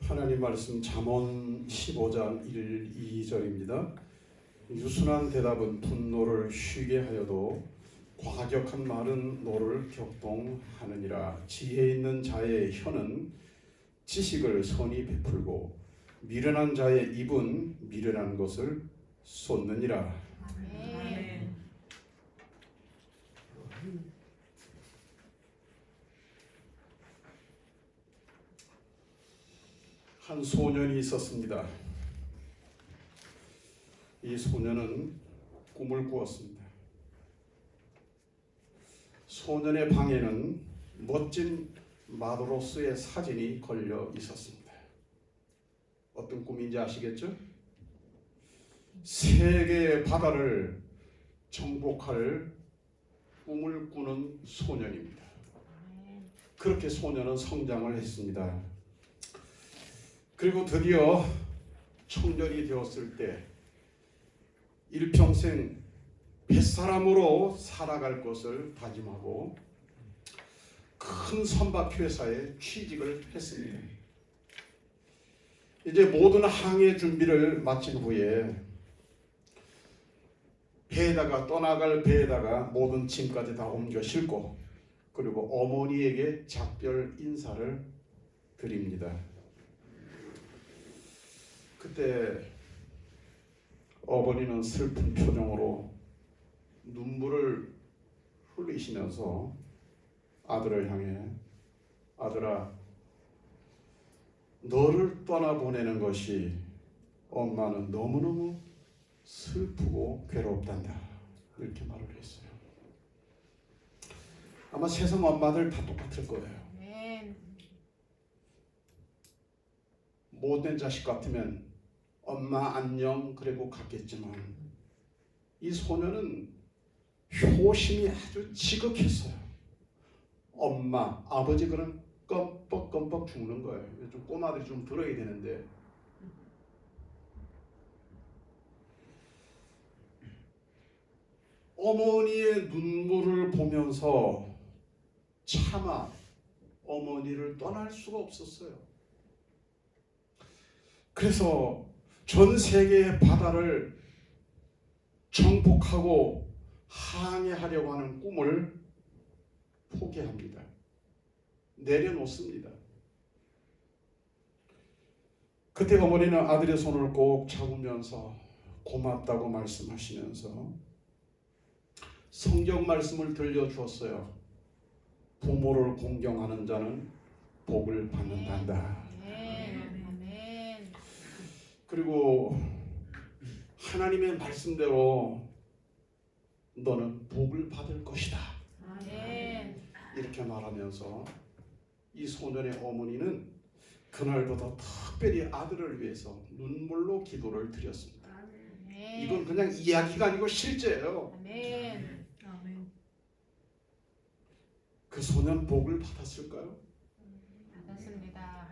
하나님 말씀 잠언 15장 1, 2절입니다. 유순한 대답은 분노를 쉬게 하여도 과격한 말은 노를 격동하느니라. 지혜 있는 자의 혀는 지식을 선히 베풀고 미련한 자의 입은 미련한 것을 쏟느니라. 아멘. 한 소년이 있었습니다. 이 소년은 꿈을 꾸었습니다. 소년의 방에는 멋진 마도로스의 사진이 걸려 있었습니다. 어떤 꿈인지 아시겠죠? 세계의 바다를 정복할 꿈을 꾸는 소년입니다. 그렇게 소년은 성장을 했습니다. 그리고 드디어 청년이 되었을 때 일평생 뱃사람으로 살아갈 것을 다짐하고 큰 선박회사에 취직을 했습니다. 이제 모든 항해 준비를 마친 후에 배에다가 떠나갈 배에다가 모든 짐까지 다 옮겨 싣고 그리고 어머니에게 작별 인사를 드립니다. 그때 어머니는 슬픈 표정으로 눈물을 흘리시면서 아들을 향해 아들아, 너를 떠나보내는 것이 엄마는 너무너무 슬프고 괴롭단다. 이렇게 말을 했어요. 아마 세상 엄마들 다 똑같을 거예요. 못된 자식 같으면 엄마 안녕 그러고 갔겠지만 이 소녀는 효심이 아주 지극했어요. 엄마, 아버지 그런 껌뻑껌뻑 죽는 거예요. 요즘 꼬마들이 좀 들어야 되는데 어머니의 눈물을 보면서 차마 어머니를 떠날 수가 없었어요. 그래서 전 세계의 바다를 정복하고 항해하려고 하는 꿈을 포기합니다. 내려놓습니다. 그때 어머니는 아들의 손을 꼭 잡으면서 고맙다고 말씀하시면서 성경 말씀을 들려주었어요. 부모를 공경하는 자는 복을 받는단다. 그리고 하나님의 말씀대로 너는 복을 받을 것이다. 이렇게 말하면서 이 소년의 어머니는 그날보다 특별히 아들을 위해서 눈물로 기도를 드렸습니다. 이건 그냥 이야기가 아니고 실제예요. 그 소년 복을 받았을까요? 받았습니다.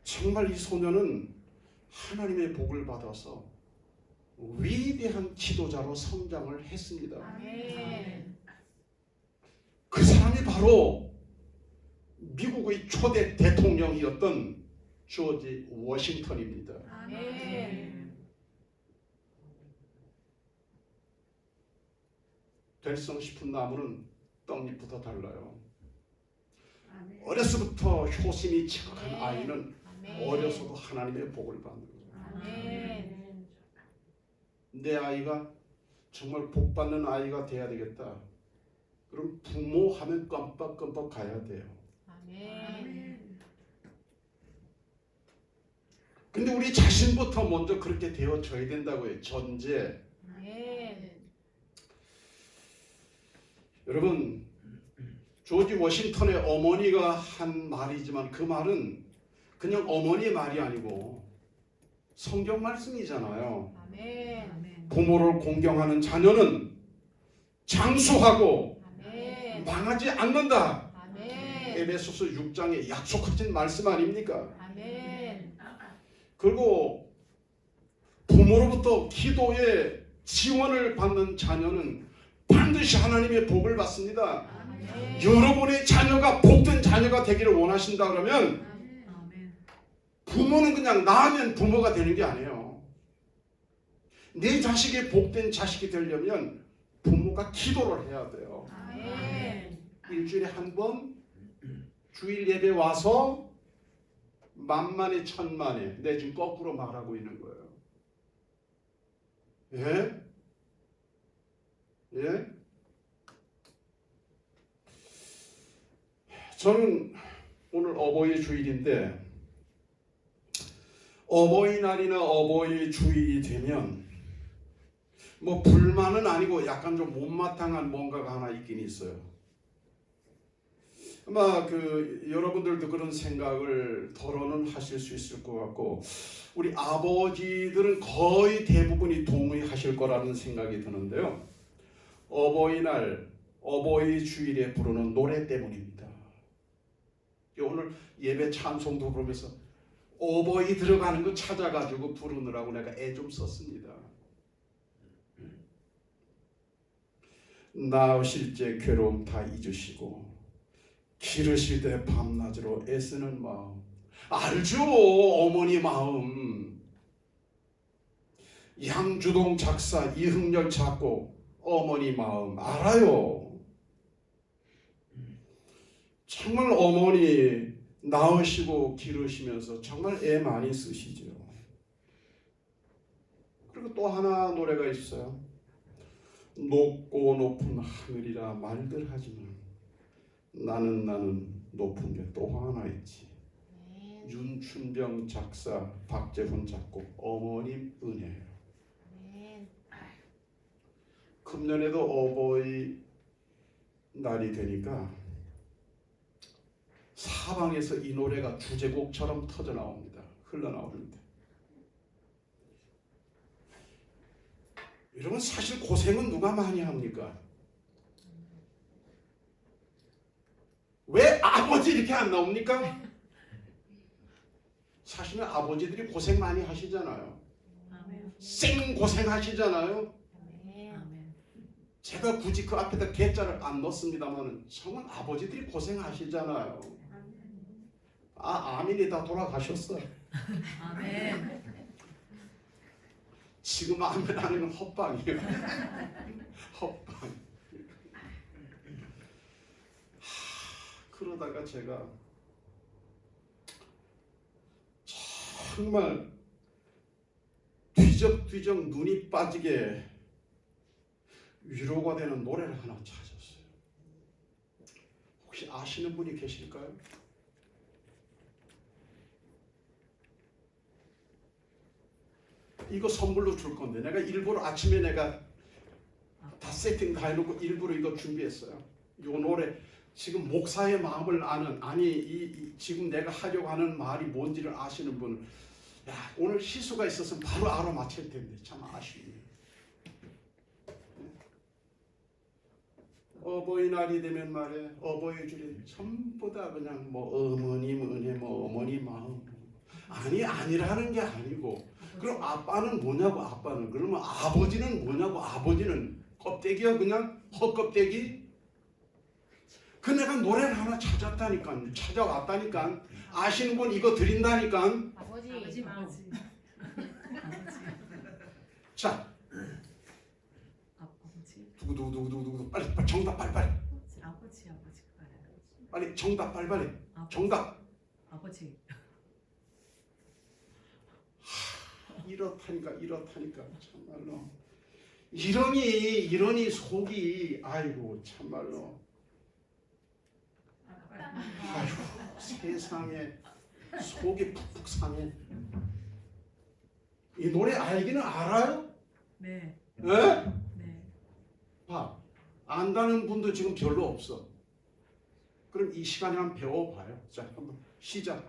정말 이 소년은 하나님의 복을 받아서 위대한 지도자로 성장을 했습니다. 그 사람이 바로 미국의 초대 대통령이었던 조지 워싱턴입니다. 될성 싶은 나무는 떡잎부터 달라요. 어려서부터 효심이 지극한 아이는 어려서도 하나님의 복을 받는 거예요. 내 아이가 정말 복 받는 아이가 돼야 되겠다. 그럼 부모 하면 껌뻑껌뻑 가야 돼요. 근데 우리 자신부터 먼저 그렇게 되어져야 된다고 해요. 전제. 여러분, 조지 워싱턴의 어머니가 한 말이지만 그 말은 그냥 어머니의 말이 아니고 성경 말씀이잖아요. 부모를 공경하는 자녀는 장수하고 망하지 않는다. 에베소서 6장에 약속하신 말씀 아닙니까? 그리고 부모로부터 기도의 지원을 받는 자녀는 반드시 하나님의 복을 받습니다. 여러분의 자녀가 복된 자녀가 되기를 원하신다 그러면 아멘. 부모는 그냥 낳으면 부모가 되는 게 아니에요. 내 자식이 복된 자식이 되려면 부모가 기도를 해야 돼요. 아멘. 일주일에 한 번 주일 예배 와서 만만에 천만에 내 지금 거꾸로 말하고 있는 거예요. 예? 예? 저는 오늘 어버이 주일인데 어버이날이나 어버이 주일이 되면 뭐 불만은 아니고 약간 좀 못마땅한 뭔가가 하나 있긴 있어요. 아마 여러분들도 그런 생각을 덜어는 하실 수 있을 것 같고 우리 아버지들은 거의 대부분이 동의하실 거라는 생각이 드는데요. 어버이날, 어버이 주일에 부르는 노래 때문입니다. 오늘 예배 찬송도 부르면서 어버이 들어가는 거 찾아가지고 부르느라고 내가 애 좀 썼습니다. 낳으실 때 괴로움 다 잊으시고 기르실 때 밤낮으로 애쓰는 마음 알죠? 어머니 마음. 양주동 작사 이흥렬 작곡 어머니 마음 알아요. 정말 어머니 낳으시고 기르시면서 정말 애 많이 쓰시죠. 그리고 또 하나 노래가 있어요. 높고 높은 하늘이라 말들 하지만 나는 높은 게 또 하나 있지. 아멘. 윤춘병 작사 박재훈 작곡 어머님 은혜예요. 아멘. 금년에도 어버이 날이 되니까 사방에서 이 노래가 주제곡처럼 터져 나옵니다. 흘러나오는데 여러분 사실 고생은 누가 많이 합니까? 왜 아버지 이렇게 안 나옵니까? 사실은 아버지들이 고생 많이 하시잖아요. 아멘. 생 고생하시잖아요. 아멘. 아멘. 제가 굳이 그 앞에다 개자를 안 넣습니다만 정말 아버지들이 고생하시잖아요. 아멘이 다 돌아가셨어요. 아멘. 지금 아멘 하는 헛방이에요. 헛방. 그러다가 제가 정말 뒤적뒤적 눈이 빠지게 위로가 되는 노래를 하나 찾았어요. 혹시 아시는 분이 계실까요? 이거 선물로 줄 건데 내가 일부러 아침에 내가 다 세팅 다 해놓고 일부러 이거 준비했어요. 이 노래 지금 목사의 마음을 아는 지금 내가 하려고 하는 말이 뭔지를 아시는 분, 야 오늘 희수가 있었으면 바로 알아맞힐 텐데 참 아쉽네요. 어버이날이 되면 말에 어버이 주일 전부 다 그냥 뭐 어머님 은혜 뭐 어머니 마음 아니라는 게 아니고 그럼 아빠는 뭐냐고 아빠는 그러면 아버지는 뭐냐고 아버지는 껍데기야 그냥 헛껍데기. 그 내가 노래를 하나 찾아왔다니까 아시는 분 이거 드린다니까. 아버지. 아버지 마음. 자 아버지. 두구두구두구두구 빨리 정답 빨리 빨리 정답 빨리 정답. 아버지. 이렇다니까 참말로 이러니 속이 아이고 참말로 아이고 세상에 속이 푹푹 상해. 이 노래 알기는 알아요? 네. 예? 네. 봐 안다는 분도 지금 별로 없어. 그럼 이 시간에 한번 배워봐요. 자 한번 시작.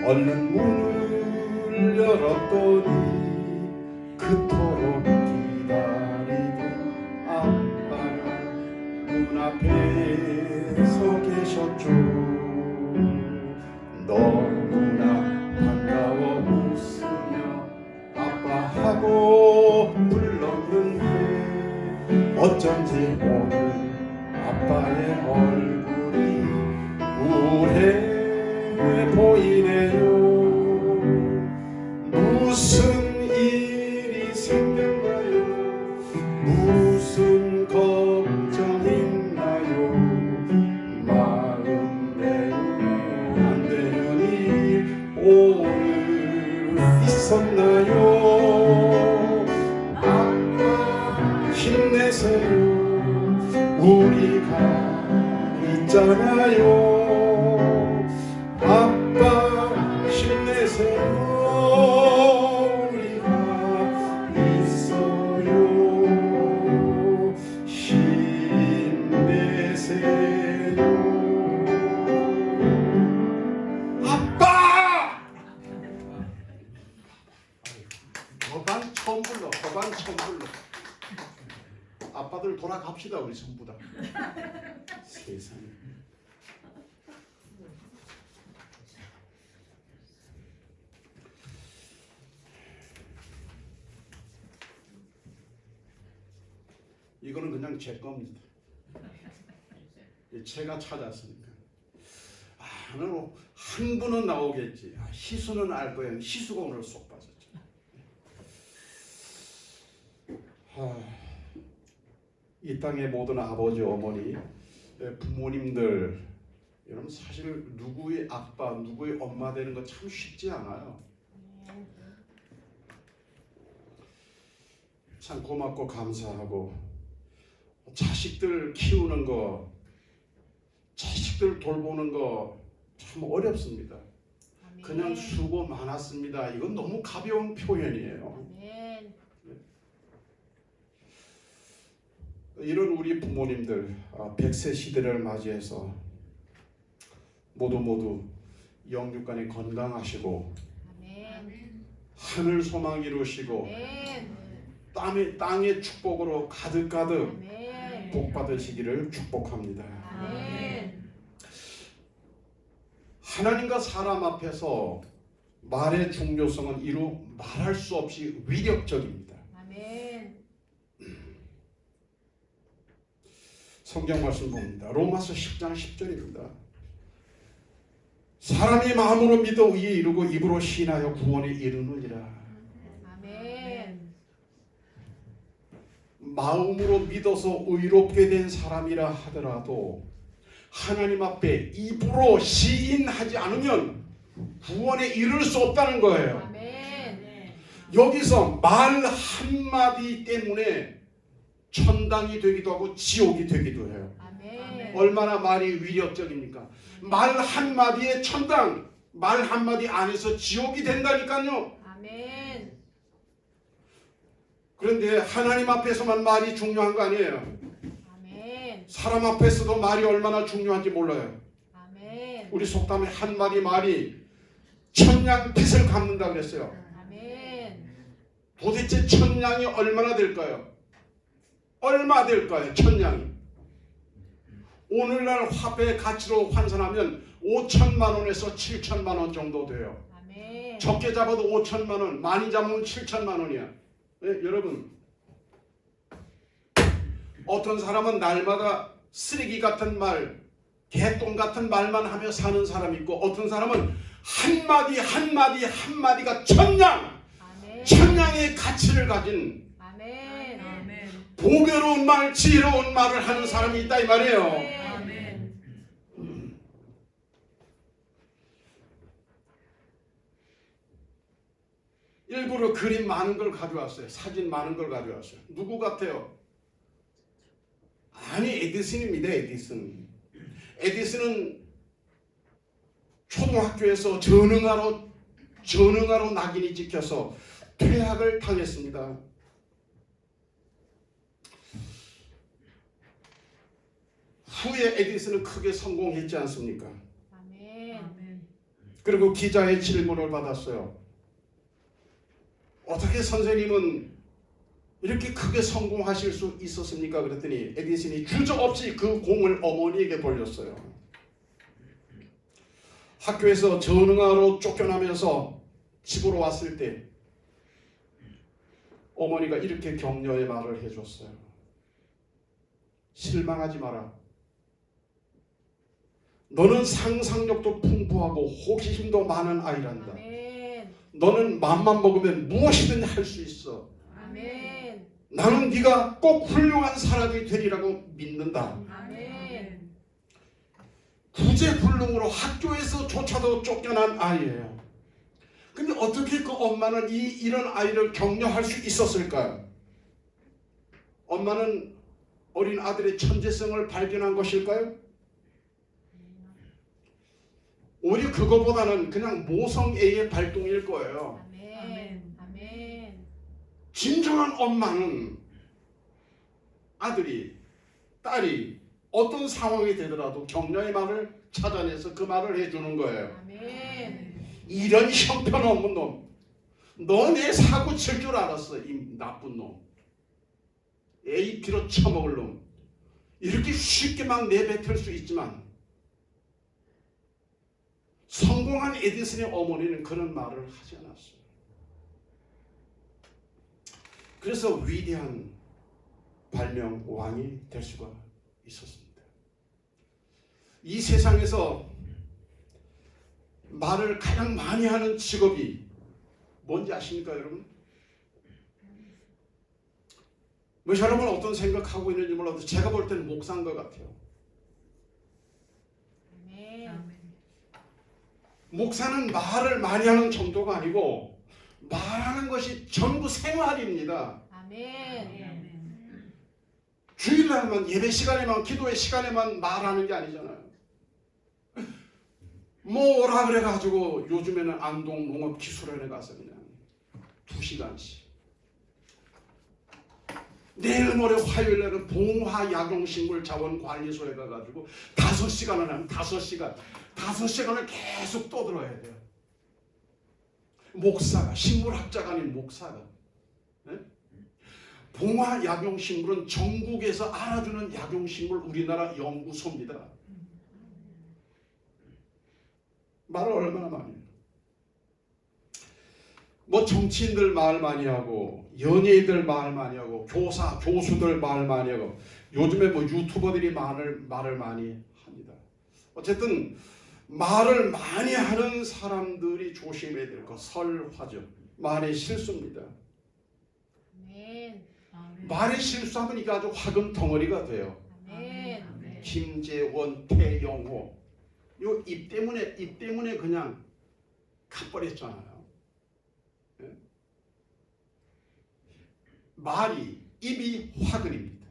얼른 문을 열었더니 그토록 기다리던 아빠가 눈앞에 서 계셨죠. 너무나 오늘 아빠의 얼굴이 우울해 보이네요. 무슨 일이 생겼나요? 무슨 걱정있나요? 마음대로 안 되는 일 오늘 있었나요? 아빠 힘내세요. 우리가 있잖아요. 아빠 힘내세요. 우리가 있어요. 힘내세요. 아빠! 거반 처음 불러. 거반 처음 불러. 아빠들 돌아갑시다. 우리 전부 다. 세상에. 이거는 그냥 제 겁니다. 제가 찾았으니까. 오늘 한 분은 나오겠지. 희수는 알 거예요. 희수가 오늘 쏙 빠졌죠. 이 땅의 모든 아버지, 어머니, 부모님들, 여러분 사실 누구의 아빠, 누구의 엄마 되는 거 참 쉽지 않아요. 참 고맙고 감사하고 자식들 키우는 거, 자식들 돌보는 거 참 어렵습니다. 그냥 수고 많았습니다. 이건 너무 가벼운 표현이에요. 이런 우리 부모님들 100세 시대를 맞이해서 모두 영육간에 건강하시고 하늘 소망 이루시고 땅의 축복으로 가득가득 복 받으시기를 축복합니다. 하나님과 사람 앞에서 말의 중요성은 이루 말할 수 없이 위력적입니다. 성경 말씀 봅니다. 로마서 10장 10절입니다. 사람이 마음으로 믿어 의에 이르고 입으로 시인하여 구원에 이르느니라. 마음으로 믿어서 의롭게 된 사람이라 하더라도 하나님 앞에 입으로 시인하지 않으면 구원에 이를 수 없다는 거예요. 여기서 말 한마디 때문에 천당이 되기도 하고 지옥이 되기도 해요. 얼마나 말이 위력적입니까? 말 한마디에 천당, 말 한마디 안에서 지옥이 된다니까요. 그런데 하나님 앞에서만 말이 중요한 거 아니에요. 사람 앞에서도 말이 얼마나 중요한지 몰라요. 우리 속담에 한마디 말이 천냥 빚을 갚는다 그랬어요. 도대체 천냥이 얼마나 될까요? 얼마 될까요? 천냥이. 오늘날 화폐 가치로 환산하면 5천만 원에서 7천만 원 정도 돼요. 적게 잡아도 5천만 원, 많이 잡으면 7천만 원이야. 네, 여러분, 어떤 사람은 날마다 쓰레기 같은 말, 개똥 같은 말만 하며 사는 사람이 있고, 어떤 사람은 한마디가 천냥의 가치를 가진 보배로운 말, 지혜로운 말을 하는 사람이 있다 이 말이에요. 일부러 그림 많은 걸 가져왔어요. 사진 많은 걸 가져왔어요. 누구 같아요? 아니, 에디슨입니다. 에디슨은 초등학교에서 전응아로 낙인이 찍혀서 퇴학을 당했습니다. 후에 에디슨은 크게 성공했지 않습니까? 그리고 기자의 질문을 받았어요. 어떻게 선생님은 이렇게 크게 성공하실 수 있었습니까? 그랬더니 에디슨이 주저없이 그 공을 어머니에게 돌렸어요. 학교에서 전응아로 쫓겨나면서 집으로 왔을 때 어머니가 이렇게 격려의 말을 해줬어요. 실망하지 마라. 너는 상상력도 풍부하고 호기심도 많은 아이란다. 아멘. 너는 맘만 먹으면 무엇이든 할 수 있어. 아멘. 나는 네가 꼭 훌륭한 사람이 되리라고 믿는다. 아멘. 구제불능으로 학교에서조차도 쫓겨난 아이예요. 근데 어떻게 그 엄마는 이런 아이를 격려할 수 있었을까요? 엄마는 어린 아들의 천재성을 발견한 것일까요? 오히려 그거보다는 그냥 모성애의 발동일 거예요. 아멘. 아멘. 진정한 엄마는 아들이, 딸이 어떤 상황이 되더라도 격려의 말을 찾아내서 그 말을 해주는 거예요. 아멘. 이런 형편없는 놈, 너 내 사고 칠 줄 알았어. 이 나쁜 놈, 에이 피로 처먹을 놈. 이렇게 쉽게 막 내뱉을 수 있지만 성공한 에디슨의 어머니는 그런 말을 하지 않았어요. 그래서 위대한 발명 왕이 될 수가 있었습니다. 이 세상에서 말을 가장 많이 하는 직업이 뭔지 아십니까, 여러분? 뭐 여러분 어떤 생각하고 있는지 몰라도 제가 볼 때는 목사인 것 같아요. 아멘. 목사는 말을 많이 하는 정도가 아니고 말하는 것이 전부 생활입니다. 아멘. 주일날만 예배 시간에만 기도의 시간에만 말하는 게 아니잖아요. 뭐 오라 그래가지고 요즘에는 안동 농업기술원에 가서 그냥 2시간씩, 내일 모레 화요일날은 봉화약용식물자원관리소에 가가지고 5시간을 하면 5시간을 계속 떠들어야 돼요. 목사가, 식물학자가 아닌 목사가. 네? 봉화약용식물은 전국에서 알아주는 약용식물 우리나라 연구소입니다. 말을 얼마나 많이 해요. 뭐 정치인들 말 많이 하고, 연예인들 말 많이 하고, 교사, 교수들 말 많이 하고, 요즘에 뭐 유튜버들이 말을 많이 합니다. 어쨌든 말을 많이 하는 사람들이 조심해야 될 것, 설화죠. 말의 실수입니다. 아멘. 말의 실수하면 이게 아주 화금 덩어리가 돼요. 아멘. 김재원, 태영호, 요 입 때문에 그냥 가버렸잖아요. 네? 입이 화근입니다.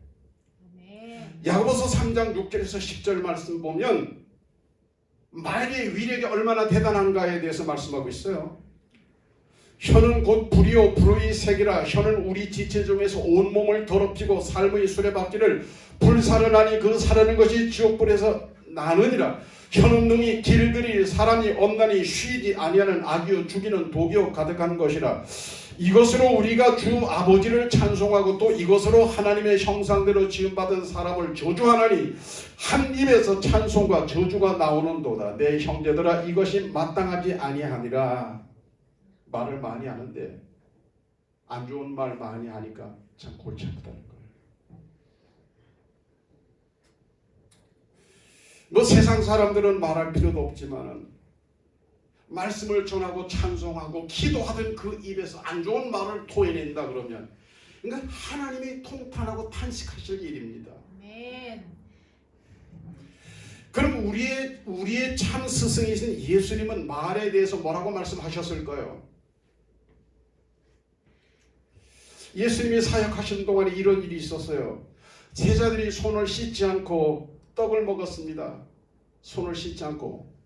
아멘. 야고보서 3장 6절에서 10절 말씀 보면 말의 위력이 얼마나 대단한가에 대해서 말씀하고 있어요. 혀는 곧 불이요 불의 색이라. 혀는 우리 지체 중에서 온몸을 더럽히고 삶의 수레바퀴를 불사르나니 그 사르는 것이 지옥불에서 나느니라. 혀는 능히 길들이 사람이 없나니 쉬지 아니하는 악이요 죽이는 독이요 가득한 것이라. 이것으로 우리가 주 아버지를 찬송하고 또 이것으로 하나님의 형상대로 지음받은 사람을 저주하나니 한 입에서 찬송과 저주가 나오는도다. 내 형제들아 이것이 마땅하지 아니하니라. 말을 많이 하는데 안 좋은 말 많이 하니까 참 골치 아프다는 거예요. 뭐 세상 사람들은 말할 필요도 없지만은 말씀을 전하고 찬송하고 기도하던 그 입에서 안 좋은 말을 토해낸다 그러면 그러니까 하나님이 통탄하고 탄식하실 일입니다. 아멘. 그럼 우리의 참 스승이신 예수님은 말에 대해서 뭐라고 말씀하셨을까요? 예수님이 사역하신 동안에 이런 일이 있었어요. 제자들이 손을 씻지 않고 떡을 먹었습니다. 손을 씻지 않고.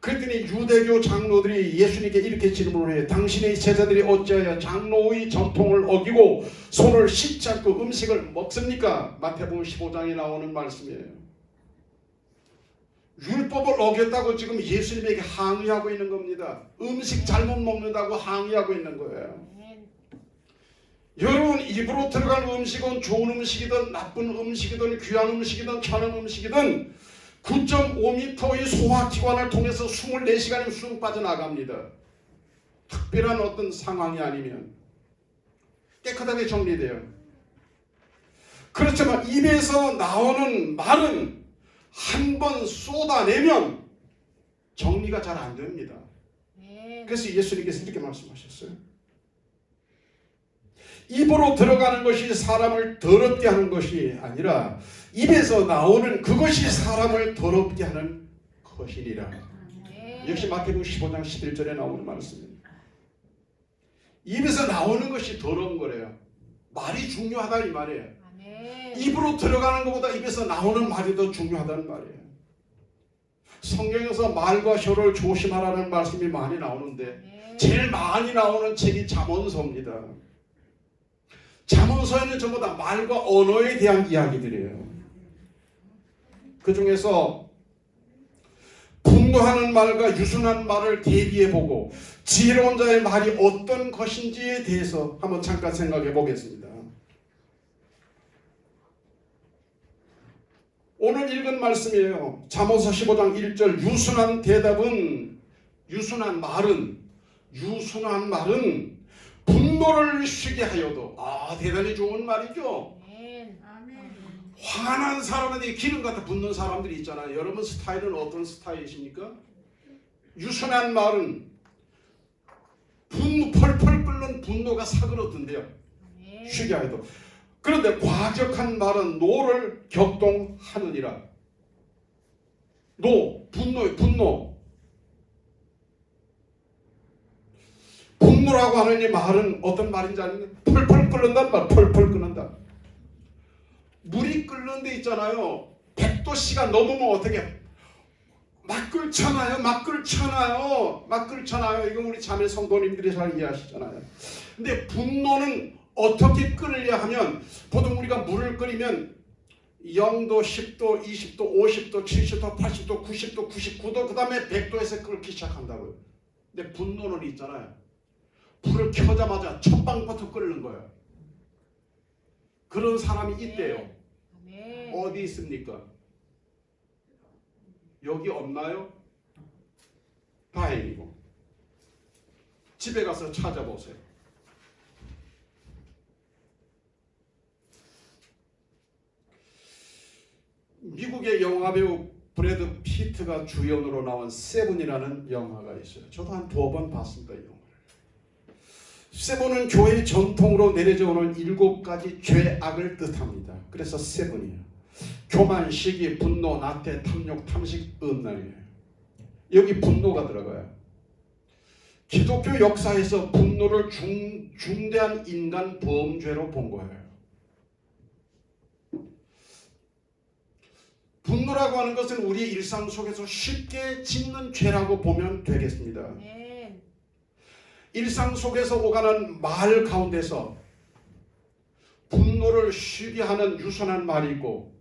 그랬더니 유대교 장로들이 예수님께 이렇게 질문을 해요. 당신의 제자들이 어찌하여 장로의 전통을 어기고 손을 씻지 않고 음식을 먹습니까? 마태복음 15장에 나오는 말씀이에요. 율법을 어겼다고 지금 예수님에게 항의하고 있는 겁니다. 음식 잘못 먹는다고 항의하고 있는 거예요. 여러분, 입으로 들어간 음식은 좋은 음식이든 나쁜 음식이든 귀한 음식이든 천한 음식이든 9.5m의 소화기관을 통해서 24시간이 쑥 빠져나갑니다. 특별한 어떤 상황이 아니면 깨끗하게 정리돼요. 그렇지만 입에서 나오는 말은 한 번 쏟아내면 정리가 잘 안 됩니다. 아멘. 그래서 예수님께서 이렇게 말씀하셨어요. 입으로 들어가는 것이 사람을 더럽게 하는 것이 아니라 입에서 나오는 그것이 사람을 더럽게 하는 것이니라. 아멘. 역시 마태복음 15장 11절에 나오는 말씀입니다. 입에서 나오는 것이 더러운 거래요. 말이 중요하다 이 말이에요. 아멘. 입으로 들어가는 것보다 입에서 나오는 말이 더 중요하다는 말이에요. 성경에서 말과 혀를 조심하라는 말씀이 많이 나오는데 아멘. 제일 많이 나오는 책이 잠언서입니다. 잠언서에는 전부 다 말과 언어에 대한 이야기들이에요. 그 중에서 분노하는 말과 유순한 말을 대비해보고 지혜로운 자의 말이 어떤 것인지에 대해서 한번 잠깐 생각해 보겠습니다. 오늘 읽은 말씀이에요. 잠언서 15장 1절 유순한 말은 분노를 쉬게 하여도 대단히 좋은 말이죠. 아멘. 화난 사람한테 기름 갖다 붓는 사람들이 있잖아요. 여러분 스타일은 어떤 스타일이십니까? 유순한 말은 펄펄 끓는 분노가 사그러든대요. 아멘. 쉬게 하여도. 그런데 과격한 말은 노를 격동하느니라. 분노의 분노. 분노라고 하는 이 말은 어떤 말인지 아니면 펄펄 끓는단 말, 펄펄 끓는다. 물이 끓는 데 있잖아요. 100도씨가 넘으면 어떻게 막 끓잖아요. 이건 우리 자매 성도님들이 잘 이해하시잖아요. 근데 분노는 어떻게 끓으려 하면 보통 우리가 물을 끓이면 0도, 10도, 20도, 50도, 70도, 80도, 90도, 99도 그 다음에 100도에서 끓기 시작한다고요. 근데 분노는 있잖아요. 불을 켜자마자 첫 방부터 끓는 거예요. 그런 사람이 있대요. 아멘. 어디 있습니까? 여기 없나요? 다행이고. 집에 가서 찾아보세요. 미국의 영화배우 브래드 피트가 주연으로 나온 세븐이라는 영화가 있어요. 저도 한 2번 봤습니다. 이 영화를. 세븐은 교회 전통으로 내려져 오는 7가지 죄악을 뜻합니다. 그래서 세븐이에요. 교만, 시기, 분노, 나태, 탐욕, 탐식, 음란이에요. 여기 분노가 들어가요. 기독교 역사에서 분노를 중대한 인간 범죄로 본 거예요. 분노라고 하는 것은 우리의 일상 속에서 쉽게 짓는 죄라고 보면 되겠습니다. 아멘. 일상 속에서 오가는 말 가운데서 분노를 쉬게 하는 유순한 말이 있고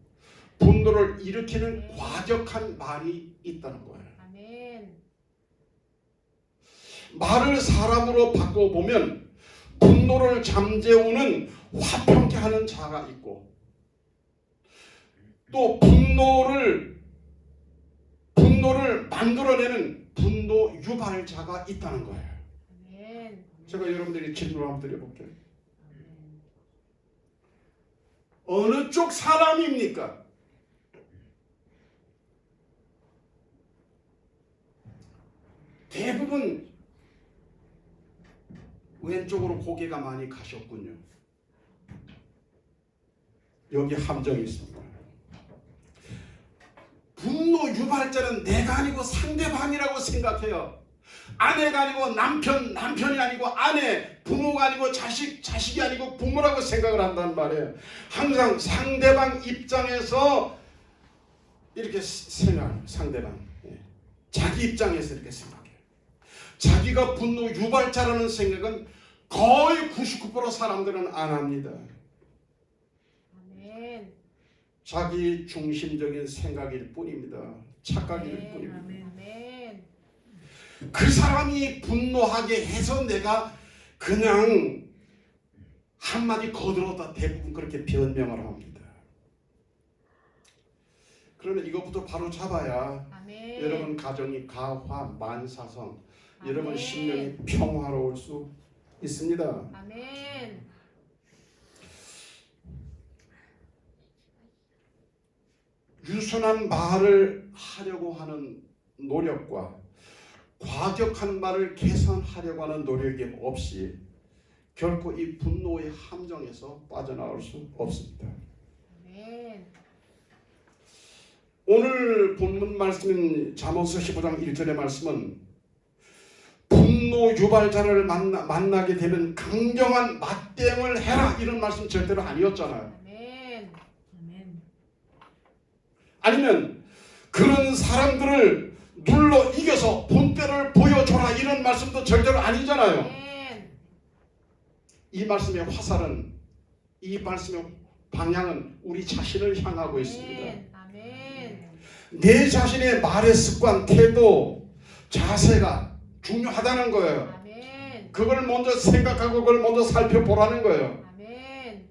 분노를 일으키는 과격한 말이 있다는 거예요. 아멘. 말을 사람으로 바꿔보면 분노를 잠재우는 화평케 하는 자가 있고 또 분노를 만들어내는 분노 유발자가 있다는 거예요. 아멘. 제가 여러분들이 질문을 한번 드려볼게요. 어느 쪽 사람입니까? 대부분 왼쪽으로 고개가 많이 가셨군요. 여기 함정이 있습니다. 분노 유발자는 내가 아니고 상대방이라고 생각해요. 아내가 아니고 남편이 아니고 아내, 부모가 아니고 자식이 아니고 부모라고 생각을 한단 말이에요. 항상 상대방 입장에서 이렇게 생각해요. 상대방. 자기 입장에서 이렇게 생각해요. 자기가 분노 유발자라는 생각은 거의 99% 사람들은 안 합니다. 아멘. 자기 중심적인 생각일 뿐입니다. 착각일 아멘. 뿐입니다. 아멘. 그 사람이 분노하게 해서 내가 그냥 한마디 거들었다 대부분 그렇게 변명을 합니다. 그러면 이것부터 바로 잡아야 아멘. 여러분 가정이 가화 만사성, 여러분 아멘. 심령이 평화로울 수 있습니다. 아멘. 유순한 말을 하려고 하는 노력과 과격한 말을 개선하려고 하는 노력이 없이 결코 이 분노의 함정에서 빠져나올 수 없습니다. 아멘. 오늘 본문 말씀인 잠언서 15장 1절의 말씀은 분노 유발자를 만나게 되면 강경한 맞대응을 해라 이런 말씀 절대로 아니었잖아요. 아멘. 아멘. 아니면 그런 사람들을 눌러 이겨서 본때를 보여줘라 이런 말씀도 절대로 아니잖아요. 아멘. 이 말씀의 화살은, 이 말씀의 방향은 우리 자신을 향하고 있습니다. 아멘. 내 자신의 말의 습관, 태도, 자세가 중요하다는 거예요. 아멘. 그걸 먼저 생각하고 그걸 먼저 살펴보라는 거예요. 아멘.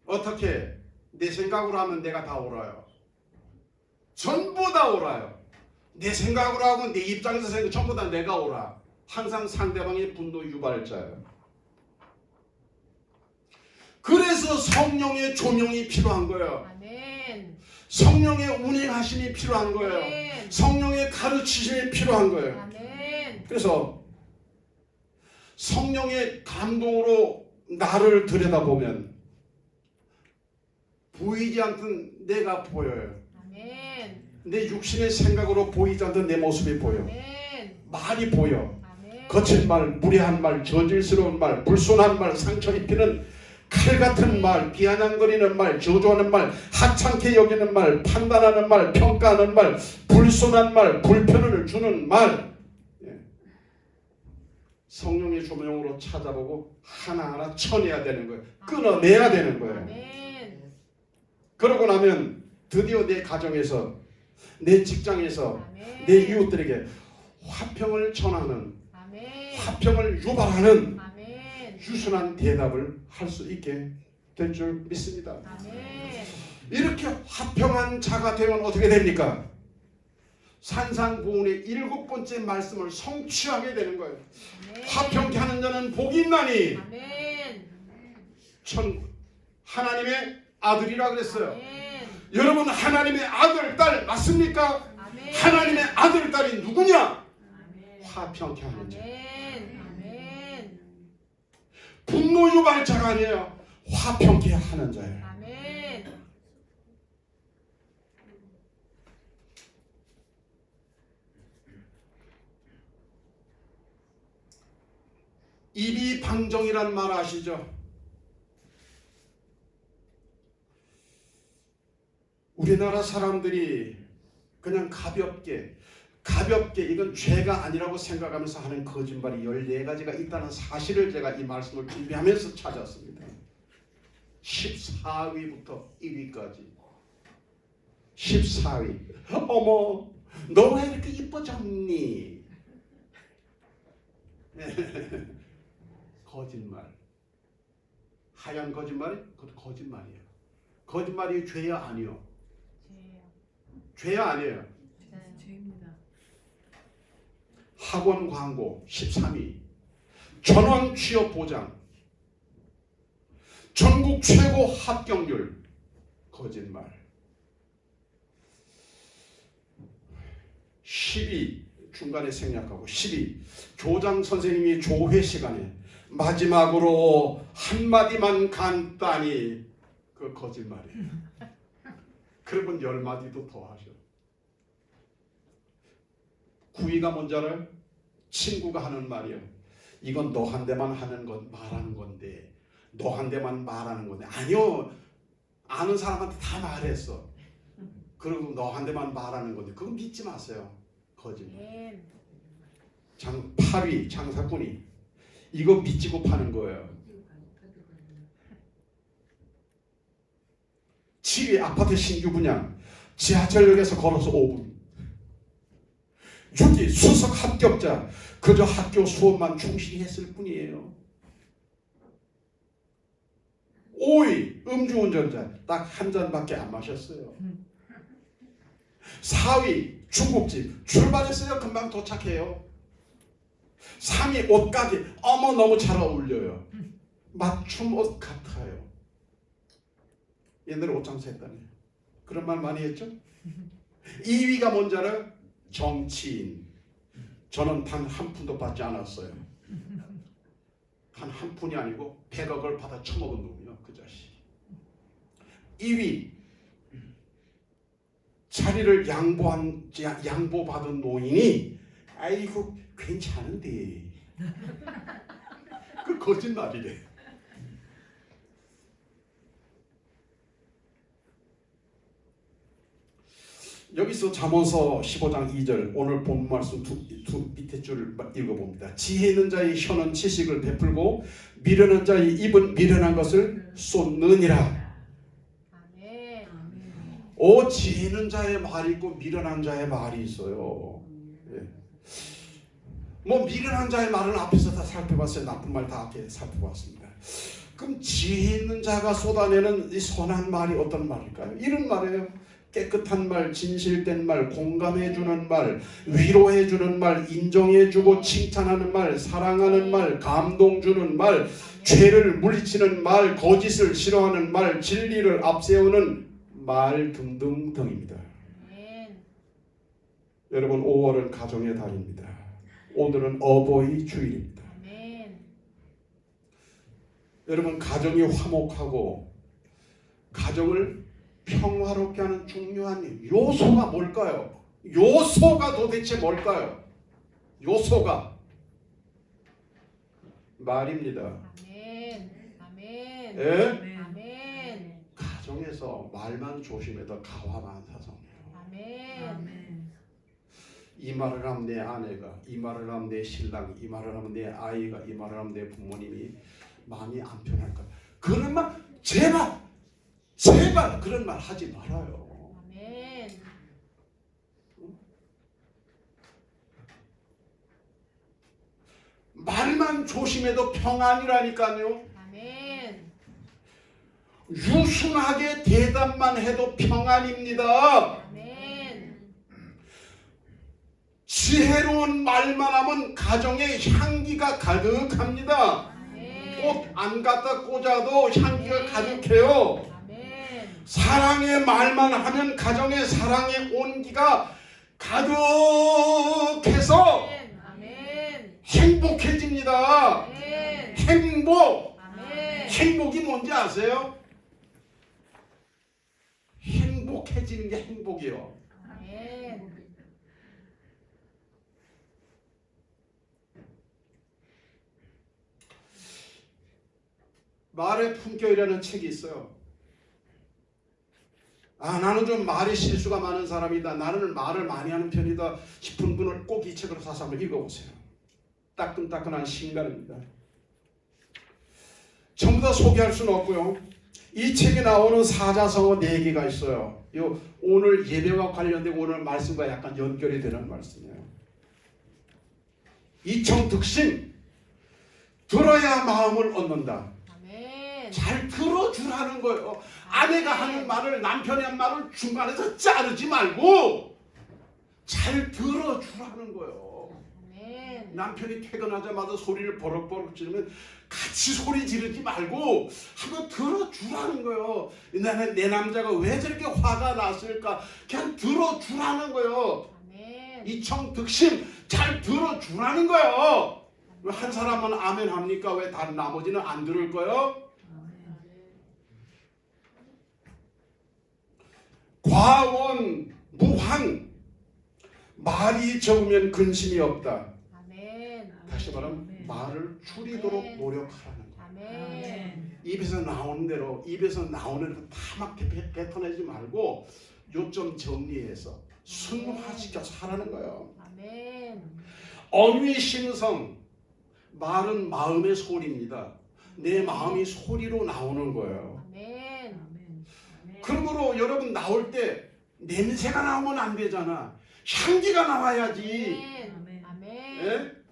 어떻게? 내 생각으로 하면 내가 다 옳아요. 전부 다 옳아요. 내 생각으로 하고 내 입장에서 생각 전부 다 내가 옳아. 항상 상대방의 분노 유발자예요. 그래서 성령의 조명이 필요한 거예요. 아멘. 성령의 운행하심이 필요한 거예요. 아멘. 성령의 가르치심이 필요한 거예요. 아멘. 그래서 성령의 감동으로 나를 들여다보면 보이지 않던 내가 보여요. 아멘. 내 육신의 생각으로 보이지 않던 내 모습이 보여. 아멘. 말이 보여. 아멘. 거친 말, 무례한 말, 저질스러운 말, 불손한 말, 상처 입히는 칼 같은 말, 비아냥거리는 말, 저주하는 말, 하찮게 여기는 말, 판단하는 말, 평가하는 말, 불손한 말, 불편을 주는 말. 성령의 조명으로 찾아보고 하나하나 쳐내야 되는 거예요. 끊어내야 되는 거예요. 아멘. 그러고 나면 드디어 내 가정에서, 내 직장에서, 아멘. 내 이웃들에게 화평을 전하는, 아멘. 화평을 유발하는 아멘. 유순한 대답을 할 수 있게 될 줄 믿습니다. 아멘. 이렇게 화평한 자가 되면 어떻게 됩니까? 산상보훈의 7번째 말씀을 성취하게 되는 거예요. 아멘. 화평케 하는 자는 복이 있나니 아멘. 하나님의 아들이라 그랬어요. 아멘. 여러분 하나님의 아들, 딸 맞습니까? 아멘. 하나님의 아들, 딸이 누구냐? 아멘. 화평케 하는 자. 아멘. 아멘. 분노 유발자가 아니에요. 화평케 하는 자예요. 아멘. 입이 방정이란 말 아시죠? 우리나라 사람들이 그냥 가볍게 이건 죄가 아니라고 생각하면서 하는 거짓말이 14가지가 있다는 사실을 제가 이 말씀을 준비하면서 찾았습니다. 14위부터 1위까지. 14위. 어머, 너 왜 이렇게 이뻐졌니? 거짓말. 하얀 거짓말이? 그것도 거짓말이에요. 거짓말이 죄야 아니요? 죄예요. 죄야 아니에요? 네. 죄입니다. 학원 광고 13위. 전원 취업 보장. 전국 최고 합격률. 거짓말. 10위. 중간에 생략하고 10위. 교장 선생님이 조회 시간에 마지막으로 한마디만 간단히. 그 거짓말이에요. 그러면 10마디도 더 하셔. 9위가 뭔지 알아요? 친구가 하는 말이요. 이건 너한테만 말하는 건데, 너한테만 말하는 건데. 아니요, 아는 사람한테 다 말했어. 그리고 너한테만 말하는 건데 그거 믿지 마세요. 거짓말. 아멘. 8위 장사꾼이 이거 믿지고 파는 거예요. 7위 아파트 신규 분양 지하철역에서 걸어서 5분. 6위 수석 합격자 그저 학교 수업만 충실히 했을 뿐이에요. 5위 음주운전자 딱 한 잔밖에 안 마셨어요. 4위 중국집 출발했어요. 금방 도착해요. 3위 옷가게 어머 너무 잘 어울려요. 맞춤 옷 같아요. 옛날에 옷 장사 했다니. 그런 말 많이 했죠? 2위가 뭔지 알아요? 정치인. 저는 단 한 푼도 받지 않았어요. 단 한 푼이 아니고 100억을 받아 처먹은 놈이요, 그 자식. 2위 자리를 양보받은 노인이 아이고 괜찮은데 그 거짓말이래. 여기서 잠언서 15장 2절 오늘 본 말씀 두 밑에 줄을 읽어봅니다. 지혜 있는 자의 혀는 지식을 베풀고 미련한 자의 입은 미련한 것을 쏟느니라. 아멘. 오, 지혜 있는 자의 말이 있고 미련한 자의 말이 있어요. 예. 뭐 미련한 자의 말은 앞에서 다 살펴봤어요. 나쁜 말 다 앞에 살펴봤습니다. 그럼 지혜 있는 자가 쏟아내는 이 선한 말이 어떤 말일까요? 이런 말이에요. 깨끗한 말, 진실된 말, 공감해주는 말, 위로해주는 말, 인정해주고 칭찬하는 말, 사랑하는 말, 감동 주는 말, 죄를 물리치는 말, 거짓을 싫어하는 말, 진리를 앞세우는 말 등등등입니다. 아멘. 여러분 5월은 가정의 달입니다. 오늘은 어버이 주일입니다. 아멘. 여러분 가정이 화목하고 가정을 평화롭게 하는 중요한 요소가 뭘까요? 요소가 도대체 뭘까요? 요소가 말입니다. 아멘. 아멘. 예? 아멘. 가정에서 말만 조심해도 가화만사성이에요. 아멘. 아멘. 이 말을 하면 내 아내가, 이 말을 하면 내 신랑이, 이 말을 하면 내 아이가, 이 말을 하면 내 부모님이 마음이 안 편할까? 그런 말 제발 그런 말 하지 말아요. 아멘. 말만 조심해도 평안이라니까요. 아멘. 유순하게 대답만 해도 평안입니다. 아멘. 지혜로운 말만 하면 가정에 향기가 가득합니다. 아멘. 꽃 안 갖다 꽂아도 향기가 가득해요. 아멘. 사랑의 말만 하면 가정에 사랑의 온기가 가득해서 아멘. 행복해집니다. 아멘. 행복. 아멘. 행복이 뭔지 아세요? 행복해지는 게 행복이요. 아멘. 말의 품격이라는 책이 있어요. 나는 좀 말에 실수가 많은 사람이다. 나는 말을 많이 하는 편이다 싶은 분을 꼭 이 책을 사서 한번 읽어보세요. 따끈따끈한 신간입니다. 전부 다 소개할 수는 없고요. 이 책에 나오는 사자성어 4개가 있어요. 오늘 예배와 관련되고 오늘 말씀과 약간 연결이 되는 말씀이에요. 이청득심, 들어야 마음을 얻는다. 아멘. 잘 들어주라는 거예요. 아내가 하는 말을, 남편의 한 말을 중간에서 자르지 말고 잘 들어주라는 거예요. 아멘. 남편이 퇴근하자마자 소리를 버럭버럭 지르면 같이 소리 지르지 말고 한번 들어주라는 거예요. 내 남자가 왜 저렇게 화가 났을까? 그냥 들어주라는 거예요. 아멘. 이청득심, 잘 들어주라는 거예요. 왜 한 사람은 아멘 합니까? 왜 다른 나머지는 안 들을 거예요? 과원, 무한, 말이 적으면 근심이 없다. 아멘. 다시 말하면 말을 줄이도록 노력하라는 거예요. 아멘. 입에서 나오는 대로 다 막 뱉어내지 말고 요점 정리해서 순화시켜서 하라는 거예요. 아멘. 언위 심성, 말은 마음의 소리입니다. 내 마음이 소리로 나오는 거예요. 아멘. 그러므로 여러분 나올 때 냄새가 나오면 안 되잖아. 향기가 나와야지. 아멘. 아멘. 예?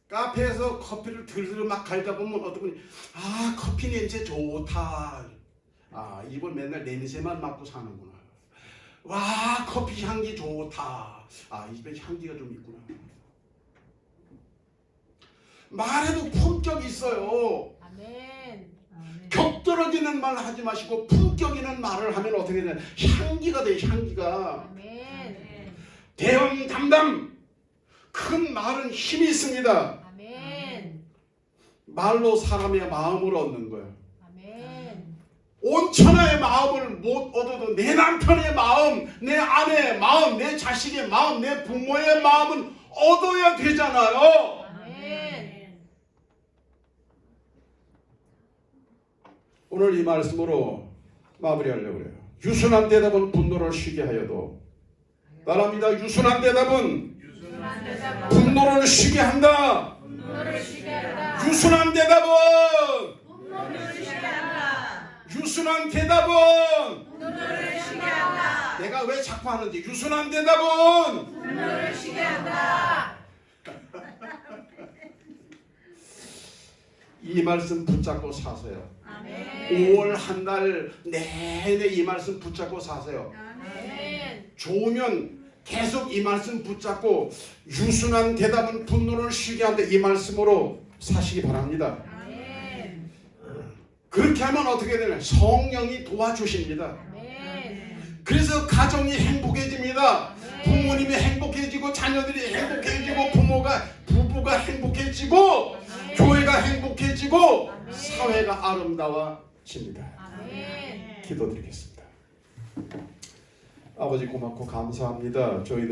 카페에서 커피를 들들 막 갈다 보면 어떤 분이 커피 냄새 좋다. 이분 맨날 냄새만 맡고 사는구나. 와, 커피 향기 좋다. 이 집에 향기가 좀 있구나. 말에도 품격이 있어요. 아멘. 아멘. 격떨어지는 말 하지 마시고 품격 있는 말을 하면 어떻게 되냐? 향기가 돼요. 향기가. 아멘. 대언 담담. 큰 말은 힘이 있습니다. 아멘. 말로 사람의 마음을 얻는 거예요. 아멘. 온 천하의 마음을 못 얻어도 내 남편의 마음, 내 아내의 마음, 내 자식의 마음, 내 부모의 마음은 얻어야 되잖아요. 아멘. 오늘 이 말씀으로 마무리하려고 그래요. 유순한 대답은 분노를 쉬게 하여도 말합니다. 유순한 대답은 분노를 쉬게 한다. 분노를 쉬게 한다. 유순한 대답은 분노를 쉬게 한다. 유순한 대답은 분노를 쉬게 한다. 내가 왜 자꾸 하는지 유순한 대답은 분노를 쉬게 한다. 이 말씀 붙잡고 사세요. 아멘. 5월 한 달 내내 이 말씀 붙잡고 사세요. 아멘. 좋으면 계속 이 말씀 붙잡고 유순한 대답은 분노를 쉬게 한다. 이 말씀으로 사시기 바랍니다. 아멘. 그렇게 하면 어떻게 되나요? 성령이 도와주십니다. 아멘. 그래서 가정이 행복해집니다. 부모님이 행복해지고 자녀들이 행복해지고 부부가 행복해지고 교회가 행복해지고 사회가 아름다워집니다. 아멘. 기도드리겠습니다. 아버지 고맙고 감사합니다. 저희들